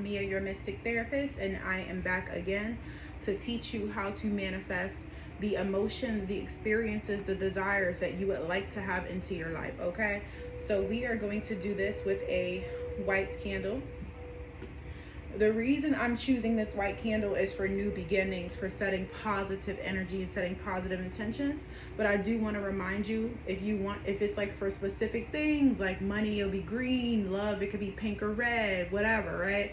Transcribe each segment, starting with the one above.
Mia, your mystic therapist, and I am back again to teach you how to manifest the emotions, the experiences, the desires that you would like to have into your life. Okay, so we are going to do this with a white candle. The reason I'm choosing this white candle is for new beginnings, for setting positive energy and setting positive intentions. But I do want to remind you, if it's like for specific things like money, it'll be green, love, it could be pink or red, whatever, right?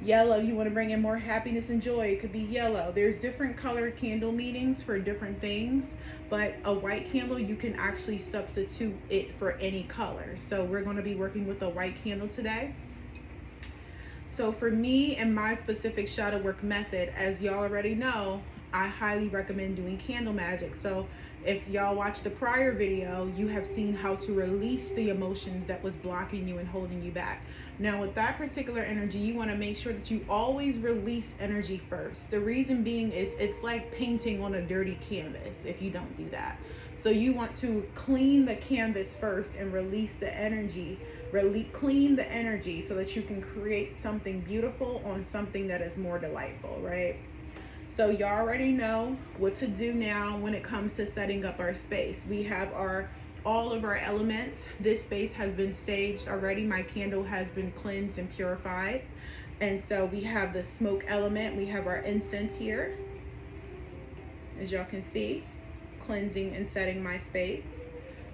Yellow, you want to bring in more happiness and joy, it could be yellow. There's different colored candle meanings for different things, but a white candle, you can actually substitute it for any color. So we're going to be working with a white candle today. So for me and my specific shadow work method, as y'all already know, I highly recommend doing candle magic. So if y'all watched the prior video, you have seen how to release the emotions that was blocking you and holding you back. Now with that particular energy, you want to make sure that you always release energy first. The reason being is it's like painting on a dirty canvas if you don't do that. So you want to clean the canvas first and release the energy. Clean the energy so that you can create something beautiful on something that is more delightful, right? So you already know what to do now when it comes to setting up our space. We have all of our elements. This space has been saged already. My candle has been cleansed and purified. And so we have the smoke element. We have our incense here, as y'all can see, cleansing and setting my space.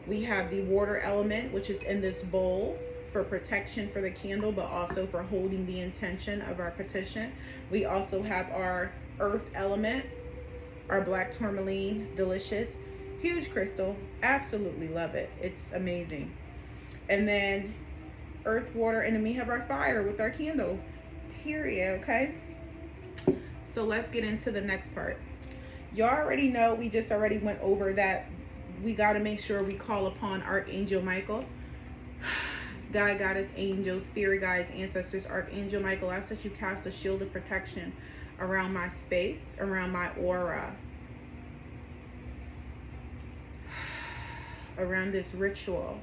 We have the water element, which is in this bowl for protection for the candle, but also for holding the intention of our petition. We also have our earth element, our black tourmaline, delicious, huge crystal, absolutely love it. It's amazing. And then earth, water, and then we have our fire with our candle, period, okay? So let's get into the next part. Y'all already know, we just already went over that we got to make sure we call upon Archangel Michael, God, Goddess, angels, spirit guides, ancestors. Archangel Michael, I ask that you cast a shield of protection around my space, around my aura, around this ritual.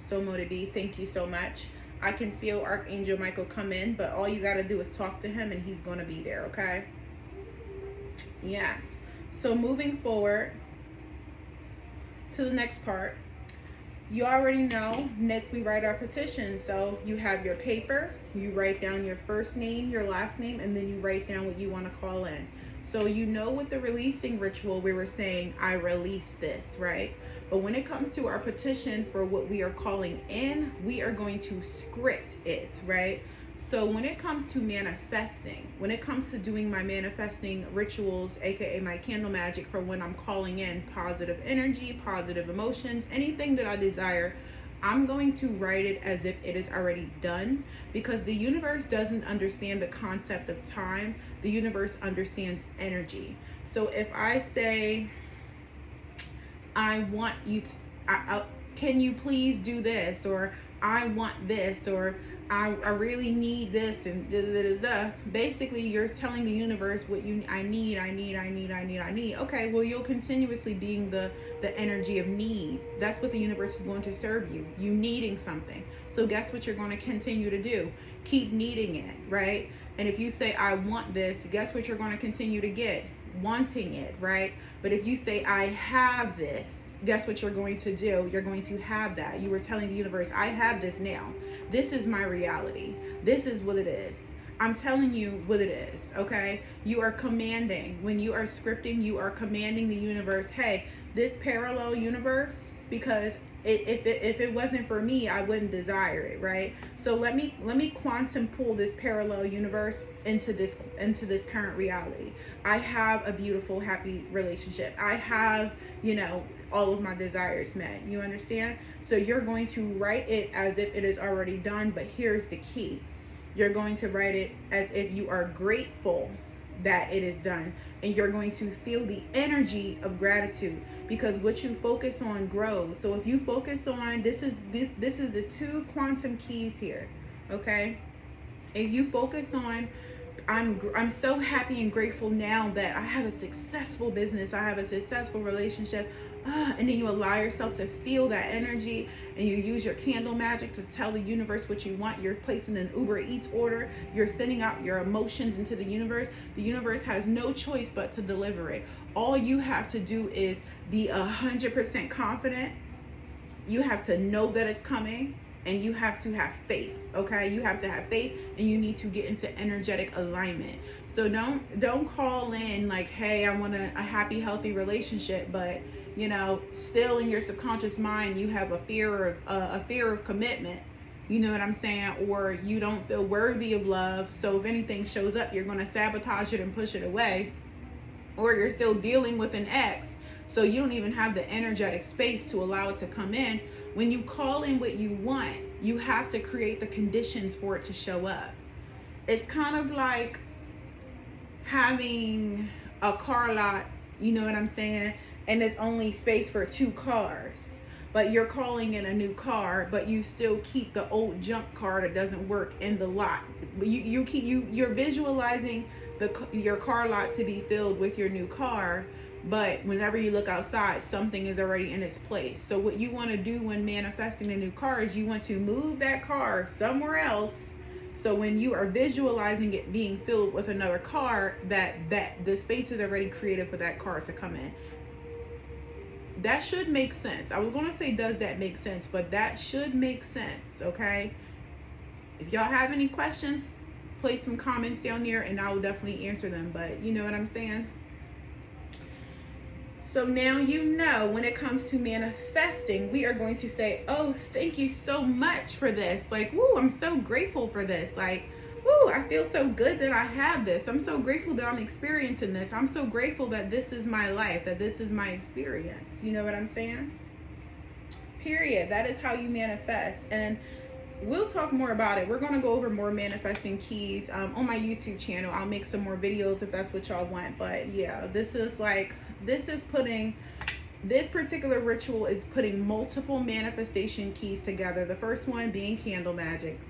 So mote it be. Thank you so much. I can feel Archangel Michael come in, but all you got to do is talk to him and he's going to be there, okay? Yes. So moving forward to the next part, you already know, next we write our petition. So you have your paper, you write down your first name, your last name, and then you write down what you want to call in. So you know with the releasing ritual, we were saying, I release this, right? But when it comes to our petition for what we are calling in, we are going to script it, right? So when it comes to manifesting, when it comes to doing my manifesting rituals, aka my candle magic, for when I'm calling in positive energy, positive emotions, anything that I desire, I'm going to write it as if it is already done, because the universe doesn't understand the concept of time. The universe understands energy. So if I say, I want you to, can you please do this, or I want this, or I really need this, and da, da, da, da. Basically, you're telling the universe what I need. Okay, well, you'll continuously being the energy of need. That's what the universe is going to serve you. You needing something. So guess what you're going to continue to do? Keep needing it, right? And if you say, I want this, guess what you're going to continue to get? Wanting it, right? But if you say, I have this, guess what you're going to do? You're going to have that. You were telling the universe, I have this now. This is my reality. This is what it is. I'm telling you what it is, okay? You are commanding. When you are scripting, you are commanding the universe, hey, this parallel universe, because if it wasn't for me, I wouldn't desire it, right? So let me quantum pull this parallel universe into this current reality. I have a beautiful, happy relationship. I have, all of my desires met. You understand? So you're going to write it as if it is already done, but here's the key. You're going to write it as if you are grateful that it is done, and you're going to feel the energy of gratitude, because what you focus on grows. So if you focus on this is the two quantum keys here, okay? If you focus on, I'm so happy and grateful now that I have a successful business, I have a successful relationship. and then you allow yourself to feel that energy, and you use your candle magic to tell the universe what you want. You're placing an Uber Eats order. You're sending out your emotions into the universe. The universe has no choice but to deliver it. All you have to do is be 100% confident. You have to know that it's coming, and you have to have faith. Okay, you have to have faith, and you need to get into energetic alignment. So don't call in like, hey, I want a happy, healthy relationship, but you know, still in your subconscious mind, you have a fear of commitment. You know what I'm saying? Or you don't feel worthy of love. So if anything shows up, you're going to sabotage it and push it away. Or you're still dealing with an ex, so you don't even have the energetic space to allow it to come in. When you call in what you want, you have to create the conditions for it to show up. It's kind of like having a car lot, you know what I'm saying? And there's only space for 2 cars, but you're calling in a new car, but you still keep the old junk car that doesn't work in the lot. You're visualizing your car lot to be filled with your new car, but whenever you look outside, something is already in its place. So what you want to do when manifesting a new car is you want to move that car somewhere else. So when you are visualizing it being filled with another car, that the space is already created for that car to come in. That should make sense. I was going to say, does that make sense? But that should make sense, okay? If y'all have any questions, place some comments down there and I will definitely answer them. But you know what I'm saying? So now you know, when it comes to manifesting, we are going to say, oh, thank you so much for this. Like, woo, I'm so grateful for this. Like, woo, I feel so good that I have this. I'm so grateful that I'm experiencing this. I'm so grateful that this is my life, that this is my experience. You know what I'm saying? Period. That is how you manifest. And we'll talk more about it. We're going to go over more manifesting keys on my YouTube channel. I'll make some more videos if that's what y'all want. But yeah, this particular ritual is putting multiple manifestation keys together. The first one being candle magic.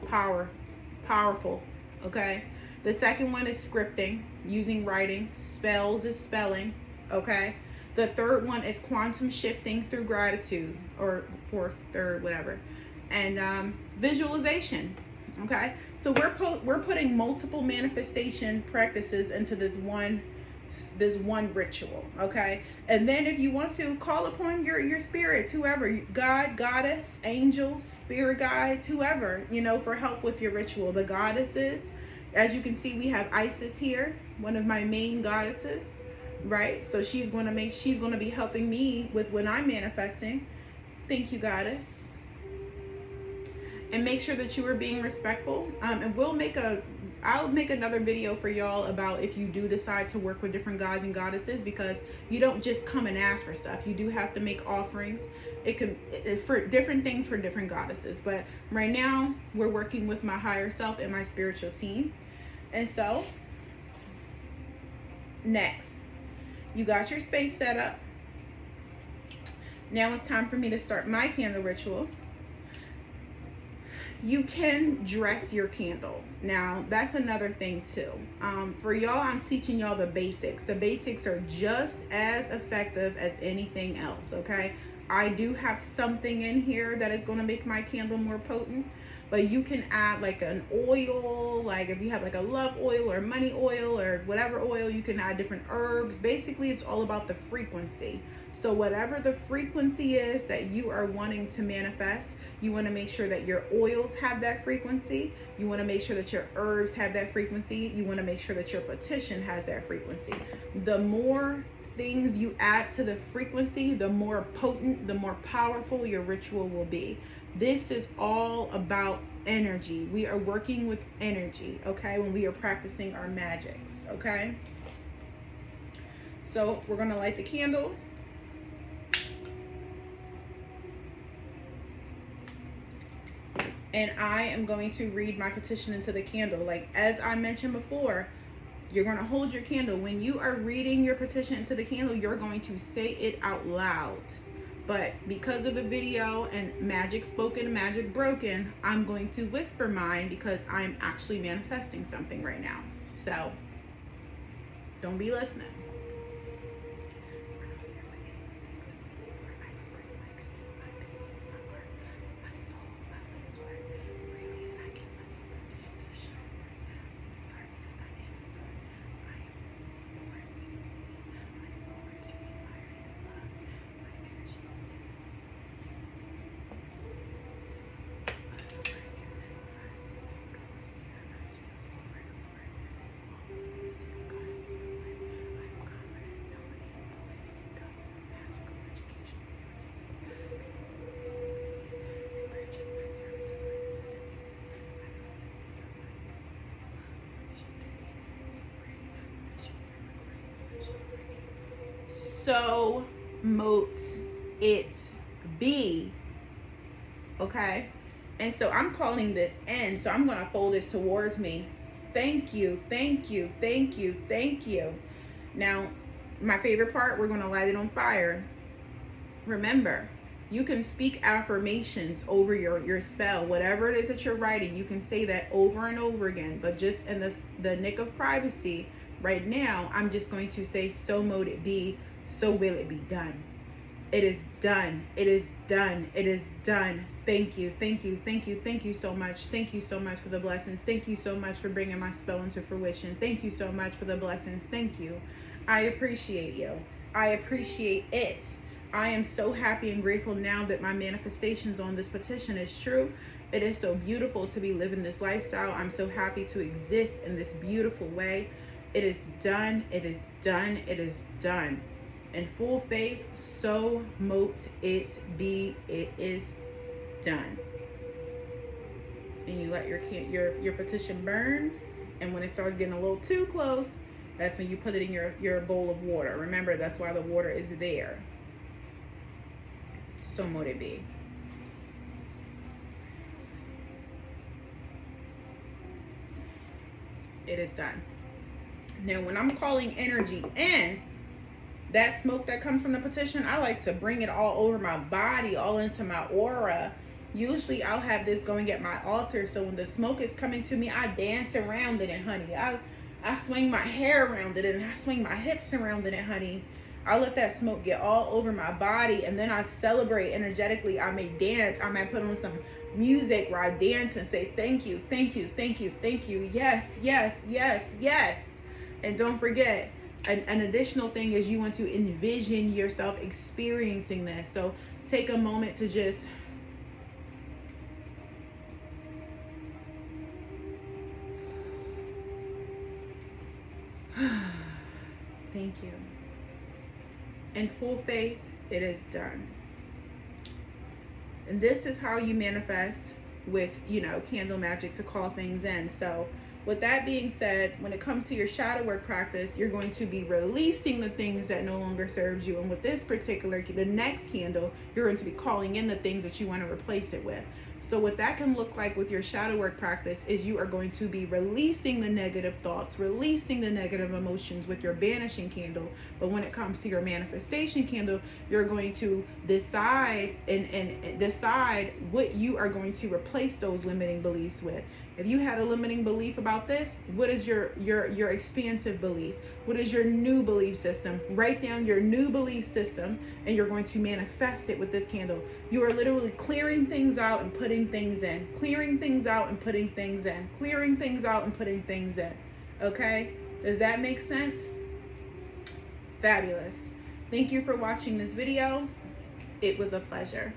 Powerful. Okay. The second one is scripting, using writing. Spells is spelling. Okay. The third one is quantum shifting through gratitude, or fourth, third, whatever. And visualization. Okay. So we're putting multiple manifestation practices into this one ritual. Okay. And then if you want to, call upon your spirits, whoever, God, goddess, angels, spirit guides, whoever, you know, for help with your ritual. The goddesses, as you can see, we have Isis here, one of my main goddesses, right? So she's going to be helping me with when I'm manifesting. Thank you, goddess. And make sure that you are being respectful. And I'll make another video for y'all about if you do decide to work with different gods and goddesses, because you don't just come and ask for stuff. You do have to make offerings. For different things for different goddesses. But right now we're working with my higher self and my spiritual team. And so next, you got your space set up. Now it's time for me to start my candle ritual. You can dress your candle. Now, that's another thing too. For y'all, I'm teaching y'all the basics. The basics are just as effective as anything else, okay? I do have something in here that is going to make my candle more potent, but you can add like an oil, like if you have like a love oil or money oil or whatever oil, you can add different herbs. Basically, it's all about the frequency. So whatever the frequency is that you are wanting to manifest, you want to make sure that your oils have that frequency. You want to make sure that your herbs have that frequency. You want to make sure that your petition has that frequency. The more things you add to the frequency, the more potent, the more powerful your ritual will be. This is all about energy. We are working with energy, okay, when we are practicing our magics, okay? So we're going to light the candle. And I am going to read my petition into the candle. Like, as I mentioned before, you're going to hold your candle. When you are reading your petition into the candle, you're going to say it out loud. But because of the video and magic spoken, magic broken, I'm going to whisper mine because I'm actually manifesting something right now. So, don't be listening. So mote it be. Okay? And so I'm calling this in. So I'm going to fold this towards me. Thank you, thank you, thank you, thank you. Now, my favorite part, we're going to light it on fire. Remember, you can speak affirmations over your spell. Whatever it is that you're writing, you can say that over and over again. But just in the nick of privacy, right now, I'm just going to say, so mote it be, so will it be done. It is done. It is done. It is done. Thank you. Thank you. Thank you. Thank you so much. Thank you so much for the blessings. Thank you so much for bringing my spell into fruition. Thank you so much for the blessings. Thank you. I appreciate you. I appreciate it. I am so happy and grateful now that my manifestations on this petition is true. It is so beautiful to be living this lifestyle. I'm so happy to exist in this beautiful way. It is done. It is done. It is done. In full faith, so mote it be. It is done. And you let your petition burn. And when it starts getting a little too close, that's when you put it in your bowl of water. Remember, that's why the water is there. So mote it be. It is done. Now, when I'm calling energy in, that smoke that comes from the petition, I like to bring it all over my body, all into my aura. Usually I'll have this going at my altar, so when the smoke is coming to me, I dance around it, and honey, I swing my hair around it, and I swing my hips around it, and honey, I let that smoke get all over my body, and then I celebrate energetically. I may dance. I might put on some music where I dance and say thank you, thank you, thank you, thank you, yes, yes, yes, yes. And don't forget, an additional thing is you want to envision yourself experiencing this. So take a moment to just thank you. In full faith, it is done. And this is how you manifest with, candle magic, to call things in. So with that being said, when it comes to your shadow work practice, you're going to be releasing the things that no longer serves you. And with this particular, the next candle, you're going to be calling in the things that you want to replace it with. So what that can look like with your shadow work practice is you are going to be releasing the negative thoughts, releasing the negative emotions with your banishing candle. But when it comes to your manifestation candle, you're going to decide and decide what you are going to replace those limiting beliefs with. If you had a limiting belief about this, what is your expansive belief? What is your new belief system? Write down your new belief system, and you're going to manifest it with this candle. You are literally clearing things out and putting things in. Clearing things out and putting things in. Clearing things out and putting things in. Okay? Does that make sense? Fabulous. Thank you for watching this video. It was a pleasure.